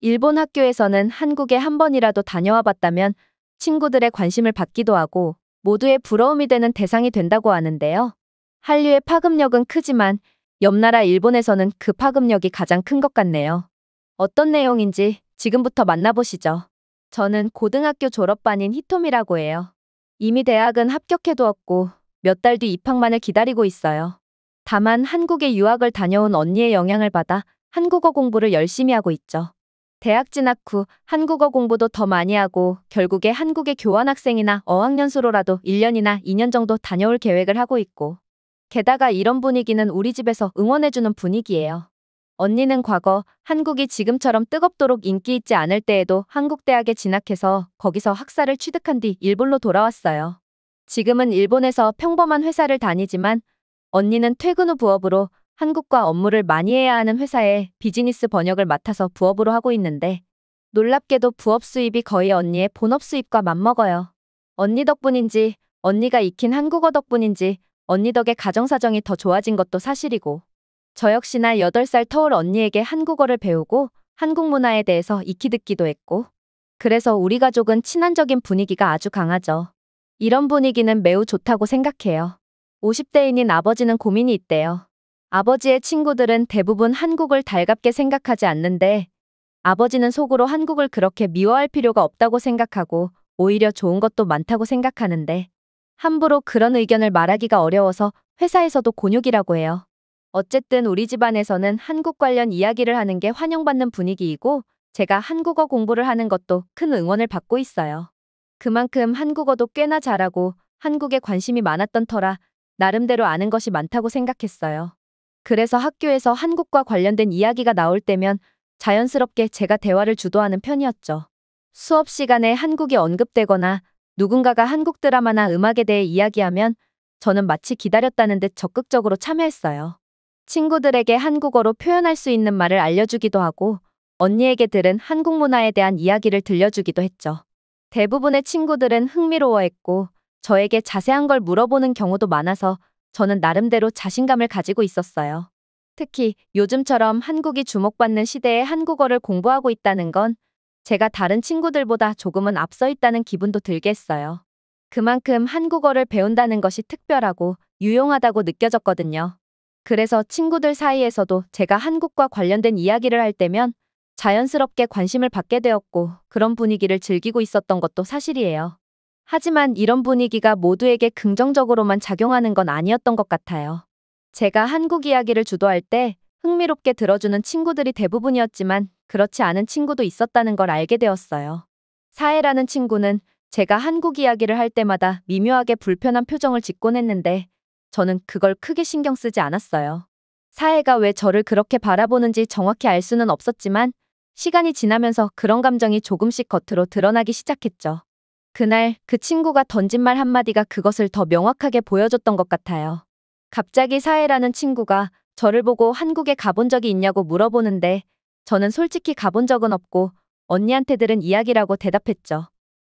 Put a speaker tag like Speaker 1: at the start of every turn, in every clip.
Speaker 1: 일본 학교에서는 한국에 한 번이라도 다녀와 봤다면 친구들의 관심을 받기도 하고 모두의 부러움이 되는 대상이 된다고 하는데요. 한류의 파급력은 크지만 옆나라 일본에서는 그 파급력이 가장 큰 것 같네요. 어떤 내용인지 지금부터 만나보시죠. 저는 고등학교 졸업반인 히토미라고 해요. 이미 대학은 합격해두었고 몇 달 뒤 입학만을 기다리고 있어요. 다만 한국에 유학을 다녀온 언니의 영향을 받아 한국어 공부를 열심히 하고 있죠. 대학 진학 후 한국어 공부도 더 많이 하고 결국에 한국에 교환학생이나 어학연수로라도 1년이나 2년 정도 다녀올 계획을 하고 있고, 게다가 이런 분위기는 우리 집에서 응원해주는 분위기예요. 언니는 과거 한국이 지금처럼 뜨겁도록 인기 있지 않을 때에도 한국 대학에 진학해서 거기서 학사를 취득한 뒤 일본로 돌아왔어요. 지금은 일본에서 평범한 회사를 다니지만 언니는 퇴근 후 부업으로 한국과 업무를 많이 해야 하는 회사에 비즈니스 번역을 맡아서 부업으로 하고 있는데, 놀랍게도 부업 수입이 거의 언니의 본업 수입과 맞먹어요. 언니 덕분인지 언니가 익힌 한국어 덕분인지 언니 덕에 가정사정이 더 좋아진 것도 사실이고, 저 역시나 8살 터울 언니에게 한국어를 배우고 한국 문화에 대해서 익히 듣기도 했고, 그래서 우리 가족은 친환적인 분위기가 아주 강하죠. 이런 분위기는 매우 좋다고 생각해요. 50대인인 아버지는 고민이 있대요. 아버지의 친구들은 대부분 한국을 달갑게 생각하지 않는데 아버지는 속으로 한국을 그렇게 미워할 필요가 없다고 생각하고 오히려 좋은 것도 많다고 생각하는데, 함부로 그런 의견을 말하기가 어려워서 회사에서도 곤욕이라고 해요. 어쨌든 우리 집안에서는 한국 관련 이야기를 하는 게 환영받는 분위기이고 제가 한국어 공부를 하는 것도 큰 응원을 받고 있어요. 그만큼 한국어도 꽤나 잘하고 한국에 관심이 많았던 터라 나름대로 아는 것이 많다고 생각했어요. 그래서 학교에서 한국과 관련된 이야기가 나올 때면 자연스럽게 제가 대화를 주도하는 편이었죠. 수업 시간에 한국이 언급되거나 누군가가 한국 드라마나 음악에 대해 이야기하면 저는 마치 기다렸다는 듯 적극적으로 참여했어요. 친구들에게 한국어로 표현할 수 있는 말을 알려주기도 하고 언니에게 들은 한국 문화에 대한 이야기를 들려주기도 했죠. 대부분의 친구들은 흥미로워했고 저에게 자세한 걸 물어보는 경우도 많아서 저는 나름대로 자신감을 가지고 있었어요. 특히 요즘처럼 한국이 주목받는 시대에 한국어를 공부하고 있다는 건 제가 다른 친구들보다 조금은 앞서 있다는 기분도 들게 했어요. 그만큼 한국어를 배운다는 것이 특별하고 유용하다고 느껴졌거든요. 그래서 친구들 사이에서도 제가 한국과 관련된 이야기를 할 때면 자연스럽게 관심을 받게 되었고 그런 분위기를 즐기고 있었던 것도 사실이에요. 하지만 이런 분위기가 모두에게 긍정적으로만 작용하는 건 아니었던 것 같아요. 제가 한국 이야기를 주도할 때 흥미롭게 들어주는 친구들이 대부분이었지만 그렇지 않은 친구도 있었다는 걸 알게 되었어요. 사해라는 친구는 제가 한국 이야기를 할 때마다 미묘하게 불편한 표정을 짓곤 했는데 저는 그걸 크게 신경 쓰지 않았어요. 사해가 왜 저를 그렇게 바라보는지 정확히 알 수는 없었지만 시간이 지나면서 그런 감정이 조금씩 겉으로 드러나기 시작했죠. 그날 그 친구가 던진 말 한마디가 그것을 더 명확하게 보여줬던 것 같아요. 갑자기 사해라는 친구가 저를 보고 한국에 가본 적이 있냐고 물어보는데 저는 솔직히 가본 적은 없고 언니한테 들은 이야기라고 대답했죠.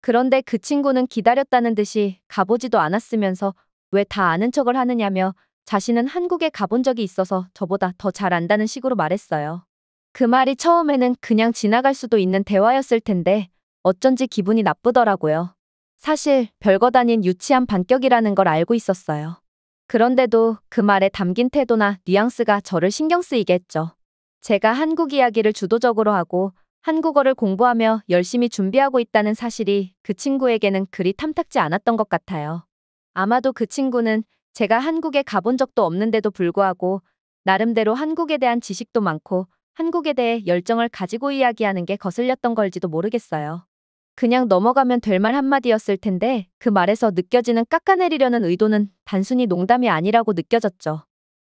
Speaker 1: 그런데 그 친구는 기다렸다는 듯이 가보지도 않았으면서 왜 다 아는 척을 하느냐며 자신은 한국에 가본 적이 있어서 저보다 더 잘 안다는 식으로 말했어요. 그 말이 처음에는 그냥 지나갈 수도 있는 대화였을 텐데 어쩐지 기분이 나쁘더라고요. 사실 별것 아닌 유치한 반격이라는 걸 알고 있었어요. 그런데도 그 말에 담긴 태도나 뉘앙스가 저를 신경 쓰이게 했죠. 제가 한국 이야기를 주도적으로 하고 한국어를 공부하며 열심히 준비하고 있다는 사실이 그 친구에게는 그리 탐탁지 않았던 것 같아요. 아마도 그 친구는 제가 한국에 가본 적도 없는데도 불구하고 나름대로 한국에 대한 지식도 많고 한국에 대해 열정을 가지고 이야기하는 게 거슬렸던 걸지도 모르겠어요. 그냥 넘어가면 될 말 한마디였을 텐데 그 말에서 느껴지는 깎아내리려는 의도는 단순히 농담이 아니라고 느껴졌죠.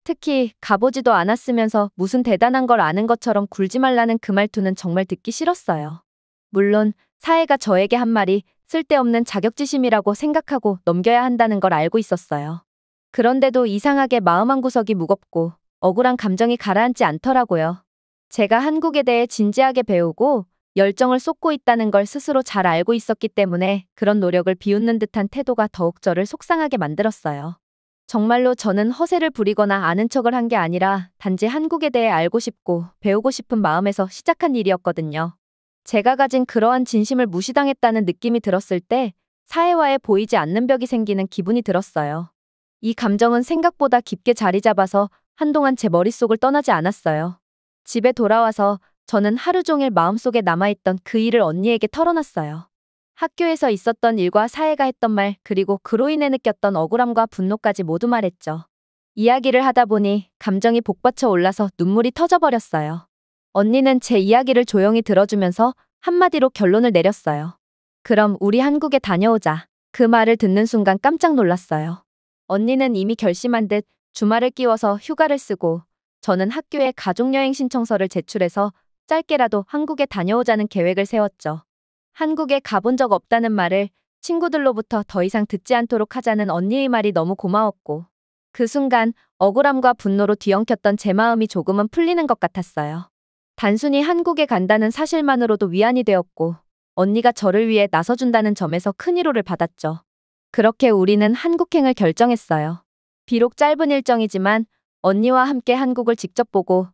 Speaker 1: 특히 가보지도 않았으면서 무슨 대단한 걸 아는 것처럼 굴지 말라는 그 말투는 정말 듣기 싫었어요. 물론 사해가 저에게 한 말이 쓸데없는 자격지심이라고 생각하고 넘겨야 한다는 걸 알고 있었어요. 그런데도 이상하게 마음 한구석이 무겁고 억울한 감정이 가라앉지 않더라고요. 제가 한국에 대해 진지하게 배우고 열정을 쏟고 있다는 걸 스스로 잘 알고 있었기 때문에 그런 노력을 비웃는 듯한 태도가 더욱 저를 속상하게 만들었어요. 정말로 저는 허세를 부리거나 아는 척을 한 게 아니라 단지 한국에 대해 알고 싶고 배우고 싶은 마음에서 시작한 일이었거든요. 제가 가진 그러한 진심을 무시당했다는 느낌이 들었을 때 사회와의 보이지 않는 벽이 생기는 기분이 들었어요. 이 감정은 생각보다 깊게 자리 잡아서 한동안 제 머릿속을 떠나지 않았어요. 집에 돌아와서 저는 하루 종일 마음속에 남아있던 그 일을 언니에게 털어놨어요. 학교에서 있었던 일과 사회가 했던 말, 그리고 그로 인해 느꼈던 억울함과 분노까지 모두 말했죠. 이야기를 하다 보니 감정이 복받쳐 올라서 눈물이 터져버렸어요. 언니는 제 이야기를 조용히 들어주면서 한마디로 결론을 내렸어요. 그럼 우리 한국에 다녀오자. 그 말을 듣는 순간 깜짝 놀랐어요. 언니는 이미 결심한 듯 주말을 끼워서 휴가를 쓰고 저는 학교에 가족여행 신청서를 제출해서 짧게라도 한국에 다녀오자는 계획을 세웠죠. 한국에 가본 적 없다는 말을 친구들로부터 더 이상 듣지 않도록 하자는 언니의 말이 너무 고마웠고 그 순간 억울함과 분노로 뒤엉켰던 제 마음이 조금은 풀리는 것 같았어요. 단순히 한국에 간다는 사실만으로도 위안이 되었고 언니가 저를 위해 나서준다는 점에서 큰 위로를 받았죠. 그렇게 우리는 한국행을 결정했어요. 비록 짧은 일정이지만 언니와 함께 한국을 직접 보고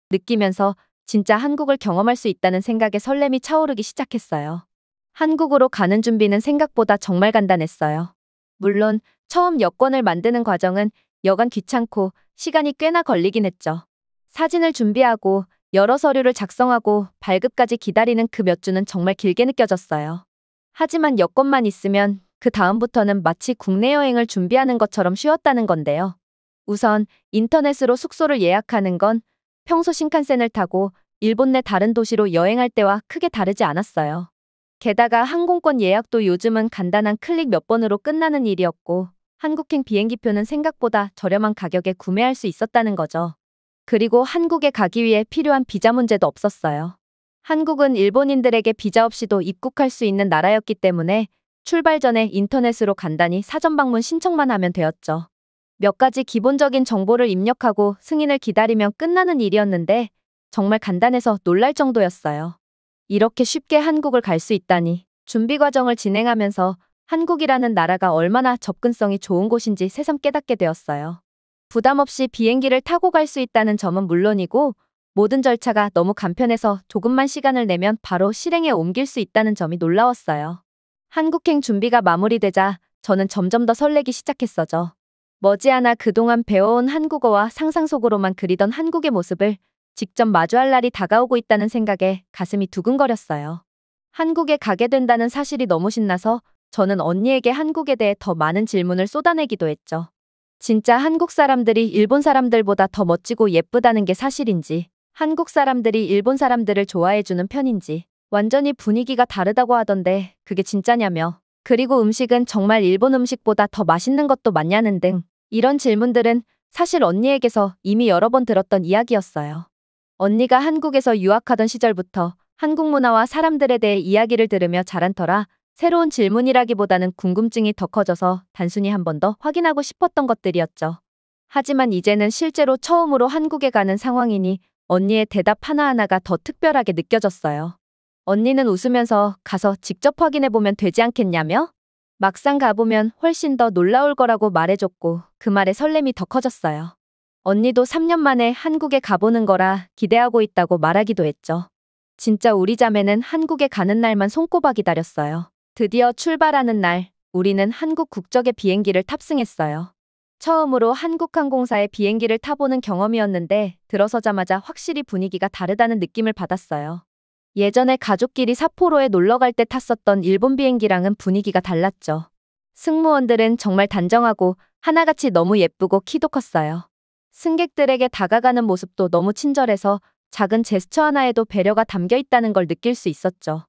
Speaker 1: 느끼면서 진짜 한국을 경험할 수 있다는 생각에 설렘이 차오르기 시작했어요. 한국으로 가는 준비는 생각보다 정말 간단했어요. 물론 처음 여권을 만드는 과정은 여간 귀찮고 시간이 꽤나 걸리긴 했죠. 사진을 준비하고 여러 서류를 작성하고 발급까지 기다리는 그 몇 주는 정말 길게 느껴졌어요. 하지만 여권만 있으면 그 다음부터는 마치 국내 여행을 준비하는 것처럼 쉬웠다는 건데요. 우선 인터넷으로 숙소를 예약하는 건 평소 신칸센을 타고 일본 내 다른 도시로 여행할 때와 크게 다르지 않았어요. 게다가 항공권 예약도 요즘은 간단한 클릭 몇 번으로 끝나는 일이었고 한국행 비행기표는 생각보다 저렴한 가격에 구매할 수 있었다는 거죠. 그리고 한국에 가기 위해 필요한 비자 문제도 없었어요. 한국은 일본인들에게 비자 없이도 입국할 수 있는 나라였기 때문에 출발 전에 인터넷으로 간단히 사전 방문 신청만 하면 되었죠. 몇 가지 기본적인 정보를 입력하고 승인을 기다리면 끝나는 일이었는데 정말 간단해서 놀랄 정도였어요. 이렇게 쉽게 한국을 갈 수 있다니. 준비 과정을 진행하면서 한국이라는 나라가 얼마나 접근성이 좋은 곳인지 새삼 깨닫게 되었어요. 부담 없이 비행기를 타고 갈 수 있다는 점은 물론이고 모든 절차가 너무 간편해서 조금만 시간을 내면 바로 실행에 옮길 수 있다는 점이 놀라웠어요. 한국행 준비가 마무리되자 저는 점점 더 설레기 시작했어죠. 머지않아 그동안 배워온 한국어와 상상 속으로만 그리던 한국의 모습을 직접 마주할 날이 다가오고 있다는 생각에 가슴이 두근거렸어요. 한국에 가게 된다는 사실이 너무 신나서 저는 언니에게 한국에 대해 더 많은 질문을 쏟아내기도 했죠. 진짜 한국 사람들이 일본 사람들보다 더 멋지고 예쁘다는 게 사실인지, 한국 사람들이 일본 사람들을 좋아해주는 편인지, 완전히 분위기가 다르다고 하던데 그게 진짜냐며, 그리고 음식은 정말 일본 음식보다 더 맛있는 것도 많냐는 등 이런 질문들은 사실 언니에게서 이미 여러 번 들었던 이야기였어요. 언니가 한국에서 유학하던 시절부터 한국 문화와 사람들에 대해 이야기를 들으며 자란 터라 새로운 질문이라기보다는 궁금증이 더 커져서 단순히 한 번 더 확인하고 싶었던 것들이었죠. 하지만 이제는 실제로 처음으로 한국에 가는 상황이니 언니의 대답 하나하나가 더 특별하게 느껴졌어요. 언니는 웃으면서 가서 직접 확인해보면 되지 않겠냐며? 막상 가보면 훨씬 더 놀라울 거라고 말해줬고 그 말에 설렘이 더 커졌어요. 언니도 3년 만에 한국에 가보는 거라 기대하고 있다고 말하기도 했죠. 진짜 우리 자매는 한국에 가는 날만 손꼽아 기다렸어요. 드디어 출발하는 날, 우리는 한국 국적의 비행기를 탑승했어요. 처음으로 한국항공사의 비행기를 타보는 경험이었는데 들어서자마자 확실히 분위기가 다르다는 느낌을 받았어요. 예전에 가족끼리 삿포로에 놀러갈 때 탔었던 일본 비행기랑은 분위기가 달랐죠. 승무원들은 정말 단정하고 하나같이 너무 예쁘고 키도 컸어요. 승객들에게 다가가는 모습도 너무 친절해서 작은 제스처 하나에도 배려가 담겨 있다는 걸 느낄 수 있었죠.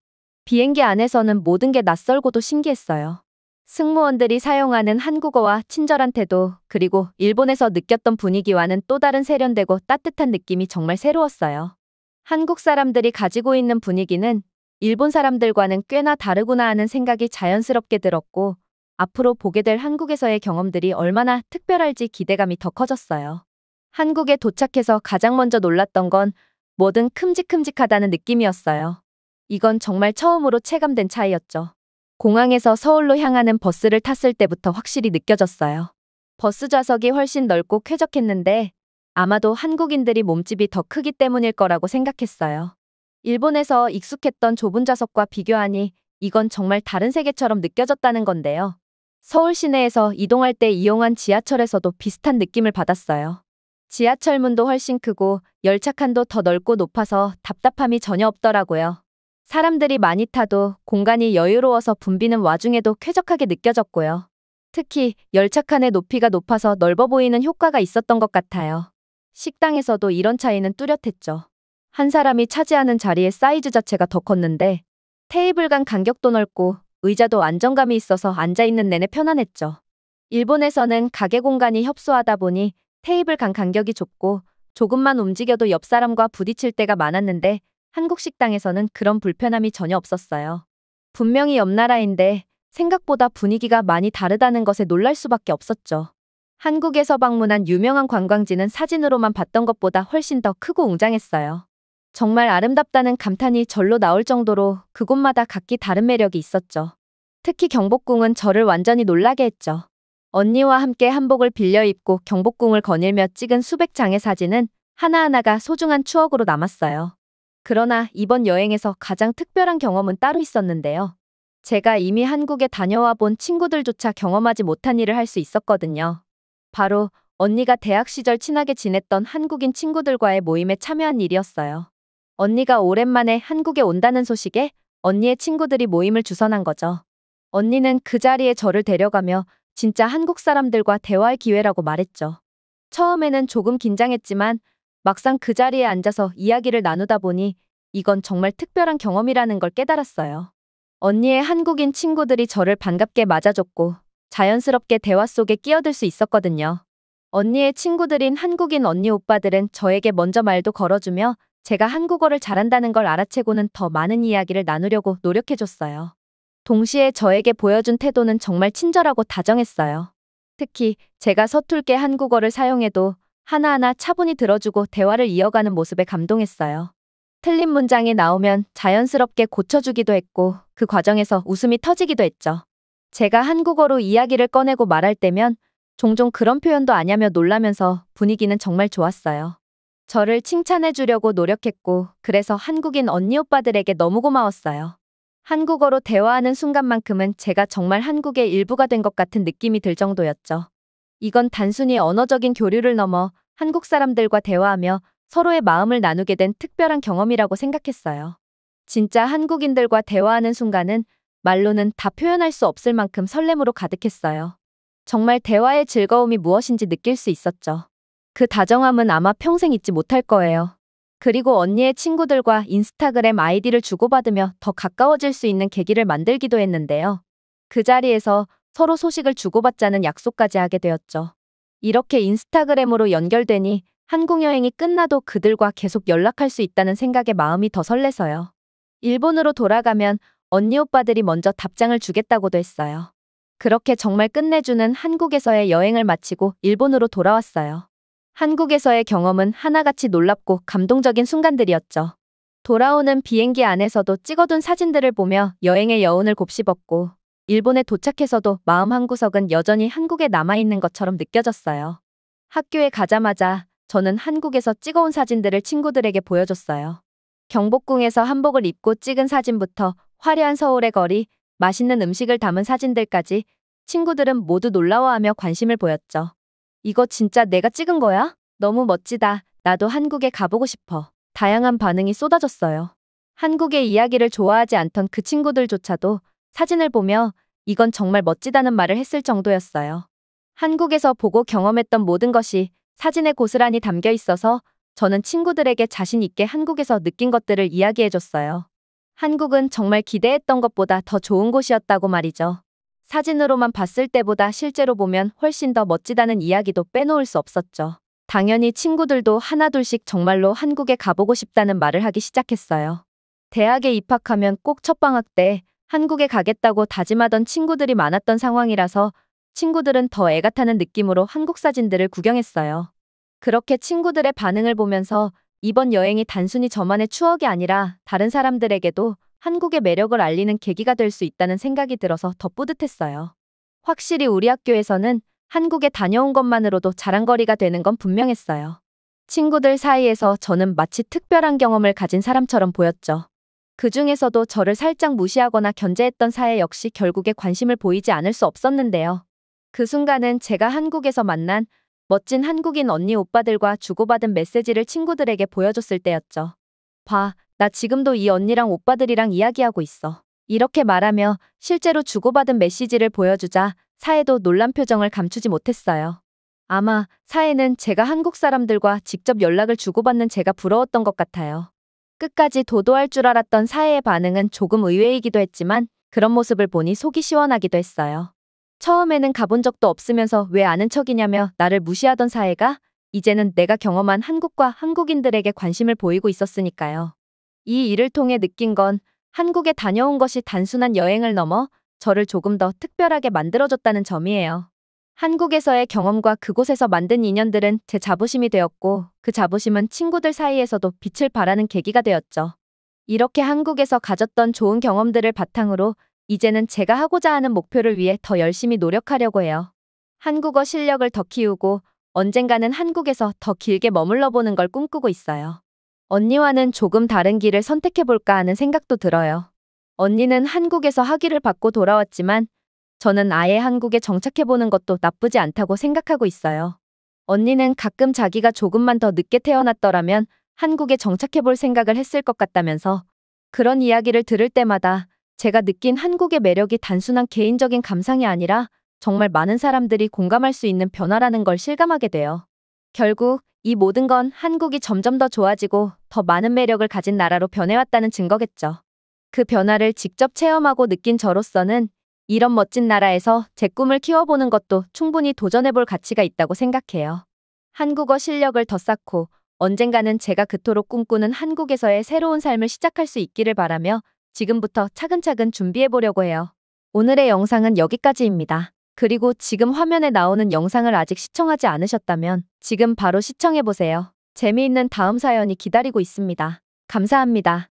Speaker 1: 비행기 안에서는 모든 게 낯설고도 신기했어요. 승무원들이 사용하는 한국어와 친절한 태도, 그리고 일본에서 느꼈던 분위기와는 또 다른 세련되고 따뜻한 느낌이 정말 새로웠어요. 한국 사람들이 가지고 있는 분위기는 일본 사람들과는 꽤나 다르구나 하는 생각이 자연스럽게 들었고 앞으로 보게 될 한국에서의 경험들이 얼마나 특별할지 기대감이 더 커졌어요. 한국에 도착해서 가장 먼저 놀랐던 건 뭐든 큼직큼직하다는 느낌이었어요. 이건 정말 처음으로 체감된 차이였죠. 공항에서 서울로 향하는 버스를 탔을 때부터 확실히 느껴졌어요. 버스 좌석이 훨씬 넓고 쾌적했는데 아마도 한국인들이 몸집이 더 크기 때문일 거라고 생각했어요. 일본에서 익숙했던 좁은 좌석과 비교하니 이건 정말 다른 세계처럼 느껴졌다는 건데요. 서울 시내에서 이동할 때 이용한 지하철에서도 비슷한 느낌을 받았어요. 지하철 문도 훨씬 크고 열차 칸도 더 넓고 높아서 답답함이 전혀 없더라고요. 사람들이 많이 타도 공간이 여유로워서 붐비는 와중에도 쾌적하게 느껴졌고요. 특히 열차 칸의 높이가 높아서 넓어 보이는 효과가 있었던 것 같아요. 식당에서도 이런 차이는 뚜렷했죠. 한 사람이 차지하는 자리의 사이즈 자체가 더 컸는데 테이블 간 간격도 넓고 의자도 안정감이 있어서 앉아있는 내내 편안했죠. 일본에서는 가게 공간이 협소하다 보니 테이블 간 간격이 좁고 조금만 움직여도 옆 사람과 부딪힐 때가 많았는데 한국 식당에서는 그런 불편함이 전혀 없었어요. 분명히 옆 나라인데 생각보다 분위기가 많이 다르다는 것에 놀랄 수밖에 없었죠. 한국에서 방문한 유명한 관광지는 사진으로만 봤던 것보다 훨씬 더 크고 웅장했어요. 정말 아름답다는 감탄이 절로 나올 정도로 그곳마다 각기 다른 매력이 있었죠. 특히 경복궁은 저를 완전히 놀라게 했죠. 언니와 함께 한복을 빌려 입고 경복궁을 거닐며 찍은 수백 장의 사진은 하나하나가 소중한 추억으로 남았어요. 그러나 이번 여행에서 가장 특별한 경험은 따로 있었는데요. 제가 이미 한국에 다녀와 본 친구들조차 경험하지 못한 일을 할 수 있었거든요. 바로 언니가 대학 시절 친하게 지냈던 한국인 친구들과의 모임에 참여한 일이었어요. 언니가 오랜만에 한국에 온다는 소식에 언니의 친구들이 모임을 주선한 거죠. 언니는 그 자리에 저를 데려가며 진짜 한국 사람들과 대화할 기회라고 말했죠. 처음에는 조금 긴장했지만 막상 그 자리에 앉아서 이야기를 나누다 보니 이건 정말 특별한 경험이라는 걸 깨달았어요. 언니의 한국인 친구들이 저를 반갑게 맞아줬고 자연스럽게 대화 속에 끼어들 수 있었거든요. 언니의 친구들인 한국인 언니 오빠들은 저에게 먼저 말도 걸어주며 제가 한국어를 잘한다는 걸 알아채고는 더 많은 이야기를 나누려고 노력해줬어요. 동시에 저에게 보여준 태도는 정말 친절하고 다정했어요. 특히 제가 서툴게 한국어를 사용해도 하나하나 차분히 들어주고 대화를 이어가는 모습에 감동했어요. 틀린 문장이 나오면 자연스럽게 고쳐주기도 했고 그 과정에서 웃음이 터지기도 했죠. 제가 한국어로 이야기를 꺼내고 말할 때면 종종 그런 표현도 아냐며 놀라면서 분위기는 정말 좋았어요. 저를 칭찬해 주려고 노력했고 그래서 한국인 언니 오빠들에게 너무 고마웠어요. 한국어로 대화하는 순간만큼은 제가 정말 한국의 일부가 된 것 같은 느낌이 들 정도였죠. 이건 단순히 언어적인 교류를 넘어 한국 사람들과 대화하며 서로의 마음을 나누게 된 특별한 경험이라고 생각했어요. 진짜 한국인들과 대화하는 순간은 말로는 다 표현할 수 없을 만큼 설렘으로 가득했어요. 정말 대화의 즐거움이 무엇인지 느낄 수 있었죠. 그 다정함은 아마 평생 잊지 못할 거예요. 그리고 언니의 친구들과 인스타그램 아이디를 주고받으며 더 가까워질 수 있는 계기를 만들기도 했는데요. 그 자리에서 서로 소식을 주고받자는 약속까지 하게 되었죠. 이렇게 인스타그램으로 연결되니 한국 여행이 끝나도 그들과 계속 연락할 수 있다는 생각에 마음이 더 설레서요. 일본으로 돌아가면 언니 오빠들이 먼저 답장을 주겠다고도 했어요. 그렇게 정말 끝내주는 한국에서의 여행을 마치고 일본으로 돌아왔어요. 한국에서의 경험은 하나같이 놀랍고 감동적인 순간들이었죠. 돌아오는 비행기 안에서도 찍어둔 사진들을 보며 여행의 여운을 곱씹었고 일본에 도착해서도 마음 한구석은 여전히 한국에 남아있는 것처럼 느껴졌어요. 학교에 가자마자 저는 한국에서 찍어온 사진들을 친구들에게 보여줬어요. 경복궁에서 한복을 입고 찍은 사진부터 화려한 서울의 거리, 맛있는 음식을 담은 사진들까지 친구들은 모두 놀라워하며 관심을 보였죠. 이거 진짜 내가 찍은 거야? 너무 멋지다. 나도 한국에 가보고 싶어. 다양한 반응이 쏟아졌어요. 한국의 이야기를 좋아하지 않던 그 친구들조차도 사진을 보며 이건 정말 멋지다는 말을 했을 정도였어요. 한국에서 보고 경험했던 모든 것이 사진에 고스란히 담겨 있어서 저는 친구들에게 자신 있게 한국에서 느낀 것들을 이야기해줬어요. 한국은 정말 기대했던 것보다 더 좋은 곳이었다고 말이죠. 사진으로만 봤을 때보다 실제로 보면 훨씬 더 멋지다는 이야기도 빼놓을 수 없었죠. 당연히 친구들도 하나둘씩 정말로 한국에 가보고 싶다는 말을 하기 시작했어요. 대학에 입학하면 꼭 첫 방학 때 한국에 가겠다고 다짐하던 친구들이 많았던 상황이라서 친구들은 더 애가 타는 느낌으로 한국 사진들을 구경했어요. 그렇게 친구들의 반응을 보면서 이번 여행이 단순히 저만의 추억이 아니라 다른 사람들에게도 한국의 매력을 알리는 계기가 될 수 있다는 생각이 들어서 더 뿌듯했어요. 확실히 우리 학교에서는 한국에 다녀온 것만으로도 자랑거리가 되는 건 분명했어요. 친구들 사이에서 저는 마치 특별한 경험을 가진 사람처럼 보였죠. 그 중에서도 저를 살짝 무시하거나 견제했던 사회 역시 결국에 관심을 보이지 않을 수 없었는데요. 그 순간은 제가 한국에서 만난 멋진 한국인 언니 오빠들과 주고받은 메시지를 친구들에게 보여줬을 때였죠. 봐, 나 지금도 이 언니랑 오빠들이랑 이야기하고 있어. 이렇게 말하며 실제로 주고받은 메시지를 보여주자 사회도 놀란 표정을 감추지 못했어요. 아마 사회는 제가 한국 사람들과 직접 연락을 주고받는 제가 부러웠던 것 같아요. 끝까지 도도할 줄 알았던 사회의 반응은 조금 의외이기도 했지만 그런 모습을 보니 속이 시원하기도 했어요. 처음에는 가본 적도 없으면서 왜 아는 척이냐며 나를 무시하던 사회가 이제는 내가 경험한 한국과 한국인들에게 관심을 보이고 있었으니까요. 이 일을 통해 느낀 건 한국에 다녀온 것이 단순한 여행을 넘어 저를 조금 더 특별하게 만들어줬다는 점이에요. 한국에서의 경험과 그곳에서 만든 인연들은 제 자부심이 되었고 그 자부심은 친구들 사이에서도 빛을 발하는 계기가 되었죠. 이렇게 한국에서 가졌던 좋은 경험들을 바탕으로 이제는 제가 하고자 하는 목표를 위해 더 열심히 노력하려고 해요. 한국어 실력을 더 키우고 언젠가는 한국에서 더 길게 머물러 보는 걸 꿈꾸고 있어요. 언니와는 조금 다른 길을 선택해볼까 하는 생각도 들어요. 언니는 한국에서 학위를 받고 돌아왔지만 저는 아예 한국에 정착해보는 것도 나쁘지 않다고 생각하고 있어요. 언니는 가끔 자기가 조금만 더 늦게 태어났더라면 한국에 정착해볼 생각을 했을 것 같다면서 그런 이야기를 들을 때마다 제가 느낀 한국의 매력이 단순한 개인적인 감상이 아니라 정말 많은 사람들이 공감할 수 있는 변화라는 걸 실감하게 돼요. 결국 이 모든 건 한국이 점점 더 좋아지고 더 많은 매력을 가진 나라로 변해왔다는 증거겠죠. 그 변화를 직접 체험하고 느낀 저로서는 이런 멋진 나라에서 제 꿈을 키워보는 것도 충분히 도전해볼 가치가 있다고 생각해요. 한국어 실력을 더 쌓고 언젠가는 제가 그토록 꿈꾸는 한국에서의 새로운 삶을 시작할 수 있기를 바라며 지금부터 차근차근 준비해보려고 해요. 오늘의 영상은 여기까지입니다. 그리고 지금 화면에 나오는 영상을 아직 시청하지 않으셨다면 지금 바로 시청해보세요. 재미있는 다음 사연이 기다리고 있습니다. 감사합니다.